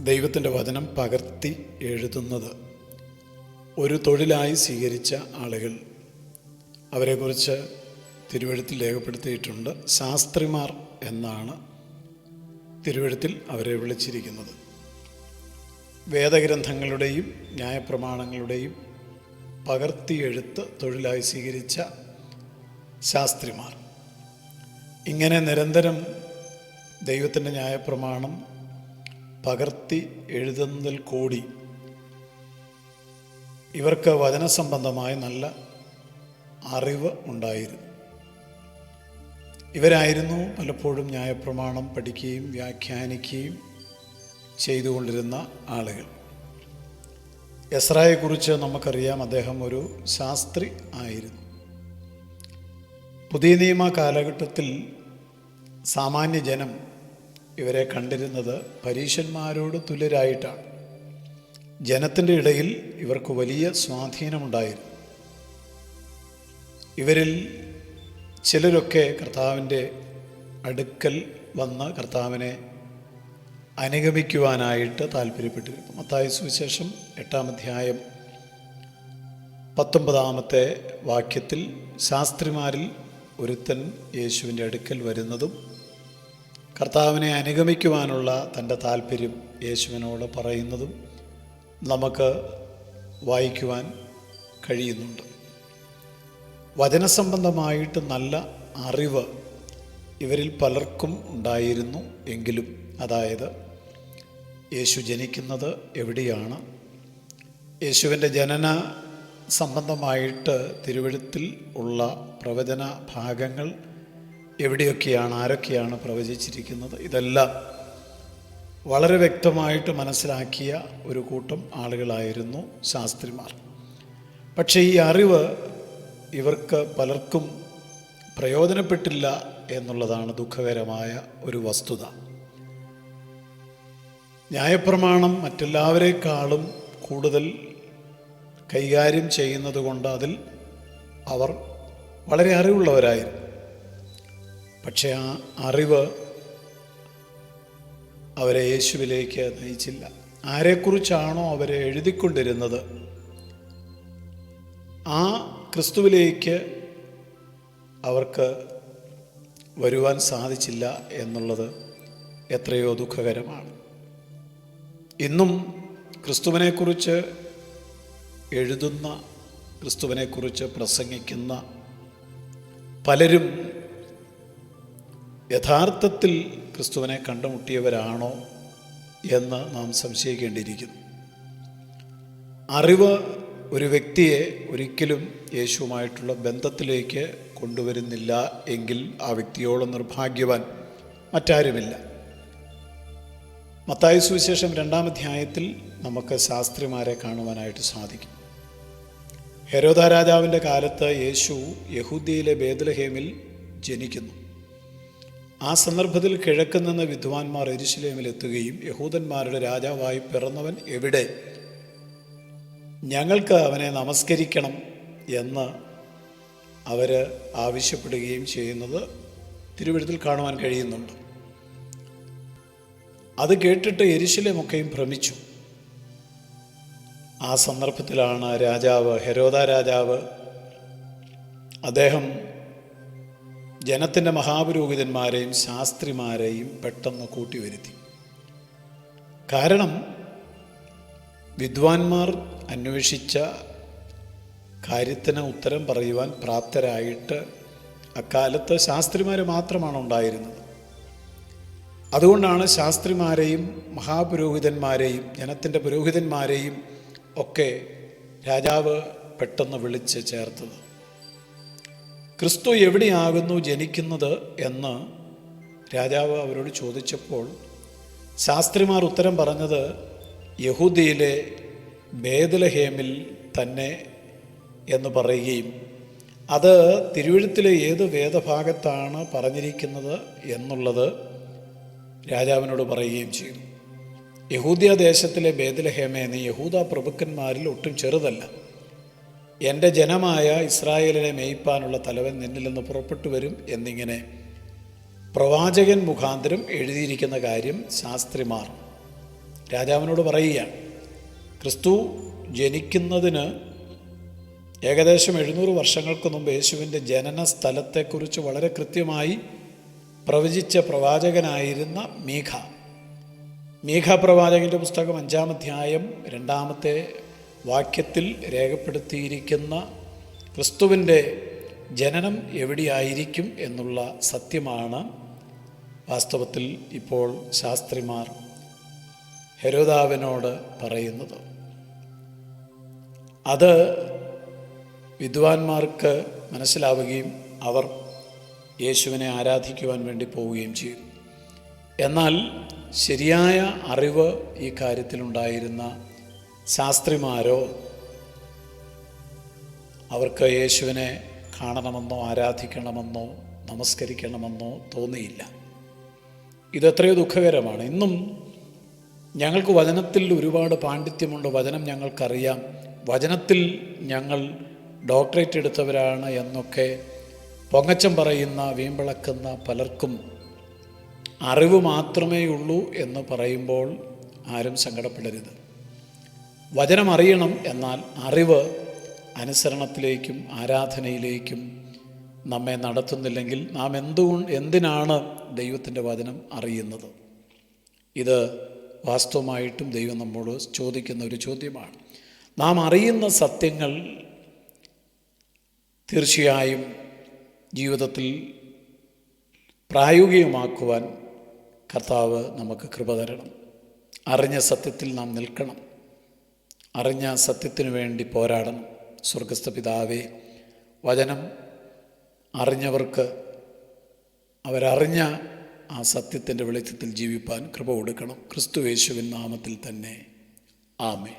ദൈവത്തിൻ്റെ വചനം പകർത്തി എഴുതുന്നത് ഒരു തൊഴിലായി സ്വീകരിച്ച ആളുകൾ, അവരെക്കുറിച്ച് തിരുവെഴുത്തിൽ രേഖപ്പെടുത്തിയിട്ടുണ്ട്. ശാസ്ത്രിമാർ എന്നാണ് തിരുവെഴുത്തിൽ അവരെ വിളിച്ചിരിക്കുന്നത്. വേദഗ്രന്ഥങ്ങളുടെയും ന്യായപ്രമാണങ്ങളുടെയും പകർത്തി എഴുത്ത് തൊഴിലായി സ്വീകരിച്ച ശാസ്ത്രിമാർ. ഇങ്ങനെ നിരന്തരം ദൈവത്തിൻ്റെ ന്യായപ്രമാണം പകർത്തി എഴുതുന്നതിൽ കൂടി ഇവർക്ക് വചനസംബന്ധമായ നല്ല അറിവ് ഉണ്ടായിരുന്നു. ഇവരായിരുന്നു പലപ്പോഴും ന്യായപ്രമാണം പഠിക്കുകയും വ്യാഖ്യാനിക്കുകയും ചെയ്തുകൊണ്ടിരുന്ന ആളുകൾ. എസ്രായെക്കുറിച്ച് നമുക്കറിയാം, അദ്ദേഹം ഒരു ശാസ്ത്രി ആയിരുന്നു. പുതിയ നിയമ കാലഘട്ടത്തിൽ സാമാന്യ ജനം ഇവരെ കണ്ടിരുന്നത് പരീശന്മാരോട് തുല്യരായിട്ടാണ്. ജനത്തിൻ്റെ ഇടയിൽ ഇവർക്ക് വലിയ സ്വാധീനമുണ്ടായിരുന്നു. ഇവരിൽ ചിലരൊക്കെ കർത്താവിൻ്റെ അടുക്കൽ വന്ന് കർത്താവിനെ അനുഗമിക്കുവാനായിട്ട് താല്പര്യപ്പെട്ടിരുന്നു. മത്തായി സുവിശേഷം 8-ാം അധ്യായം 19-ാമത്തെ വാക്യത്തിൽ ശാസ്ത്രിമാരിൽ ഒരുത്തൻ യേശുവിൻ്റെ അടുക്കൽ വരുന്നതും കർത്താവിനെ അനുഗമിക്കുവാനുള്ള തൻ്റെ താല്പര്യം യേശുവിനോട് പറയുന്നതും നമുക്ക് വായിക്കുവാൻ കഴിയുന്നുണ്ട്. വചനസംബന്ധമായിട്ട് നല്ല അറിവ് ഇവരിൽ പലർക്കും ഉണ്ടായിരുന്നു. എങ്കിലും, അതായത് യേശു ജനിക്കുന്നത് എവിടെയാണ്, യേശുവിൻ്റെ ജനന സംബന്ധമായിട്ട് തിരുവെഴുത്തിൽ ഉള്ള പ്രവചന ഭാഗങ്ങൾ എവിടെയൊക്കെയാണ്, ആരൊക്കെയാണ് പ്രവചിച്ചിരിക്കുന്നത്, ഇതെല്ലാം വളരെ വ്യക്തമായിട്ട് മനസ്സിലാക്കിയ ഒരു കൂട്ടം ആളുകളായിരുന്നു ശാസ്ത്രിമാർ. പക്ഷേ ഈ അറിവ് ഇവർക്ക് പലർക്കും പ്രയോജനപ്പെട്ടില്ല എന്നുള്ളതാണ് ദുഃഖകരമായ ഒരു വസ്തുത. ന്യായപ്രമാണം മറ്റെല്ലാവരെക്കാളും കൂടുതൽ കൈകാര്യം ചെയ്യുന്നത് കൊണ്ട് അതിൽ അവർ വളരെ അറിവുള്ളവരായിരുന്നു. പക്ഷേ ആ അറിവ് അവരെ യേശുവിലേക്ക് നയിച്ചില്ല. ആരെക്കുറിച്ചാണോ അവരെ എഴുതിക്കൊണ്ടിരുന്നത്, ആ ക്രിസ്തുവിലേക്ക് അവർക്ക് വരുവാൻ സാധിച്ചില്ല എന്നുള്ളത് എത്രയോ ദുഃഖകരമാണ്. ഇന്നും ക്രിസ്തുവിനെക്കുറിച്ച് എഴുതുന്ന, ക്രിസ്തുവിനെക്കുറിച്ച് പ്രസംഗിക്കുന്ന പലരും യഥാർത്ഥത്തിൽ ക്രിസ്തുവിനെ കണ്ടുമുട്ടിയവരാണോ എന്ന് നാം സംശയിക്കേണ്ടിയിരിക്കുന്നു. അറിവ് ഒരു വ്യക്തിയെ ഒരിക്കലും യേശുവുമായിട്ടുള്ള ബന്ധത്തിലേക്ക് കൊണ്ടുവരുന്നില്ല എങ്കിൽ ആ വ്യക്തിയോളം നിർഭാഗ്യവാൻ മറ്റാരുമില്ല. മത്തായി സുവിശേഷം 2-ാം അധ്യായത്തിൽ നമുക്ക് ശാസ്ത്രിമാരെ കാണുവാനായിട്ട് സാധിക്കും. ഹെരോദാ രാജാവിൻ്റെ കാലത്ത് യേശു യഹൂദ്യയിലെ ബേത്ലഹേമിൽ ജനിക്കുന്നു. ആ സന്ദർഭത്തിൽ കിഴക്ക് നിന്ന് വിദ്വാൻമാർ യെരുശലേമിൽ എത്തുകയും യഹൂദന്മാരുടെ രാജാവായി പിറന്നവൻ എവിടെ, ഞങ്ങൾക്ക് അവനെ നമസ്കരിക്കണം എന്ന് അവർ ആവശ്യപ്പെടുകയും ചെയ്യുന്നത് തിരുവെഴുത്തിൽ കാണുവാൻ കഴിയുന്നുണ്ട്. അത് കേട്ടിട്ട് യെരുശലേമൊക്കെയും ഭ്രമിച്ചു. ആ സന്ദർഭത്തിലാണ് ഹെരോദാ രാജാവ്, അദ്ദേഹം ജനത്തിൻ്റെ മഹാപുരോഹിതന്മാരെയും ശാസ്ത്രിമാരെയും പെട്ടെന്ന് കൂട്ടിവരുത്തി. കാരണം വിദ്വാൻമാർ അന്വേഷിച്ച കാര്യത്തിന് ഉത്തരം പറയുവാൻ പ്രാപ്തരായിട്ട് അക്കാലത്ത് ശാസ്ത്രിമാർ മാത്രമാണ് ഉണ്ടായിരുന്നത്. അതുകൊണ്ടാണ് ശാസ്ത്രിമാരെയും മഹാപുരോഹിതന്മാരെയും ജനത്തിൻ്റെ പുരോഹിതന്മാരെയും ഒക്കെ രാജാവ് പെട്ടെന്ന് വിളിച്ച് ചേർത്തത്. ക്രിസ്തു എവിടെയാകുന്നു ജനിക്കുന്നത് എന്ന് രാജാവ് അവരോട് ചോദിച്ചപ്പോൾ ശാസ്ത്രിമാർ ഉത്തരം പറഞ്ഞത് യഹൂദ്യയിലെ ബേത്ലഹേമിൽ തന്നെ എന്ന് പറയുകയും അത് തിരുവെഴുത്തിലെ ഏത് വേദഭാഗത്താണ് പറഞ്ഞിരിക്കുന്നത് എന്നുള്ളത് രാജാവിനോട് പറയുകയും ചെയ്തു. യഹൂദ്യ ദേശത്തിലെ ബേത്ലഹേമേ, നീ യഹൂദ പ്രഭുക്കന്മാരിൽ ഒട്ടും ചെറുതല്ല. എൻ്റെ ജനമായ ഇസ്രായേലിനെ മേയ്പ്പാനുള്ള തലവൻ നിന്നിൽ നിന്ന് പുറപ്പെട്ടു വരും എന്നിങ്ങനെ പ്രവാചകൻ മുഖാന്തരം എഴുതിയിരിക്കുന്ന കാര്യം ശാസ്ത്രിമാർ രാജാവിനോട് പറയുകയാണ്, ക്രിസ്തു ജനിക്കുന്നതിന് ഏകദേശം 700 വർഷങ്ങൾക്ക് മുമ്പ് യേശുവിൻ്റെ ജനന സ്ഥലത്തെക്കുറിച്ച് വളരെ കൃത്യമായി പ്രവചിച്ച പ്രവാചകനായിരുന്ന മീഖ പ്രവാചകൻ്റെ പുസ്തകം 5-ാം അധ്യായം 2-ാമത്തെ വാക്യത്തിൽ രേഖപ്പെടുത്തിയിരിക്കുന്ന ക്രിസ്തുവിൻ്റെ ജനനം എവിടെയായിരിക്കും എന്നുള്ള സത്യമാണ് വാസ്തവത്തിൽ ഇപ്പോൾ ശാസ്ത്രിമാർ ഹെരോദാവിനോട് പറയുന്നത്. അത് വിദ്വാൻമാർക്ക് മനസ്സിലാവുകയും അവർ യേശുവിനെ ആരാധിക്കുവാൻ വേണ്ടി പോവുകയും ചെയ്തു. എന്നാൽ ശരിയായ അറിവ് ഈ കാര്യത്തിലുണ്ടായിരുന്ന ശാസ്ത്രിമാരോ അവർക്ക് യേശുവിനെ കാണണമെന്നോ ആരാധിക്കണമെന്നോ നമസ്കരിക്കണമെന്നോ തോന്നിയില്ല. ഇതെത്രയോ ദുഃഖകരമാണ്. ഇന്നും ഞങ്ങൾക്ക് വചനത്തിൽ ഒരുപാട് പാണ്ഡിത്യമുണ്ട്, വചനം ഞങ്ങൾക്കറിയാം, വചനത്തിൽ ഞങ്ങൾ ഡോക്ടറേറ്റ് എടുത്തവരാണ് എന്നൊക്കെ പൊങ്ങച്ചം പറയുന്ന വീമ്പിളക്കുന്ന പലർക്കും അറിവ് മാത്രമേ ഉള്ളൂ എന്ന് പറയുമ്പോൾ ആരും സങ്കടപ്പെടരുത്. വചനം അറിയണം, എന്നാൽ അറിവ് അനുസരണത്തിലേക്കും ആരാധനയിലേക്കും നമ്മെ നടത്തുന്നില്ലെങ്കിൽ നാം എന്തിനാണ് ദൈവത്തിൻ്റെ വചനം അറിയുന്നത്? ഇത് വാസ്തവമായിട്ടും ദൈവം നമ്മോട് ചോദിക്കുന്ന ഒരു ചോദ്യമാണ്. നാം അറിയുന്ന സത്യങ്ങൾ തീർച്ചയായും ജീവിതത്തിൽ പ്രായോഗികമാക്കുവാൻ കർത്താവ് നമുക്ക് കൃപ തരണം. അറിഞ്ഞ സത്യത്തിൽ നാം നിൽക്കണം, അറിഞ്ഞ സത്യത്തിനു വേണ്ടി പോരാടണം. സ്വർഗസ്ഥ പിതാവേ, വചനം അറിഞ്ഞവർക്ക് അവരറിഞ്ഞ ആ സത്യത്തിൻ്റെ വെളിച്ചത്തിൽ ജീവിപ്പാൻ കൃപ കൊടുക്കണം. ക്രിസ്തു യേശുവിൻ നാമത്തിൽ തന്നെ ആമേൻ.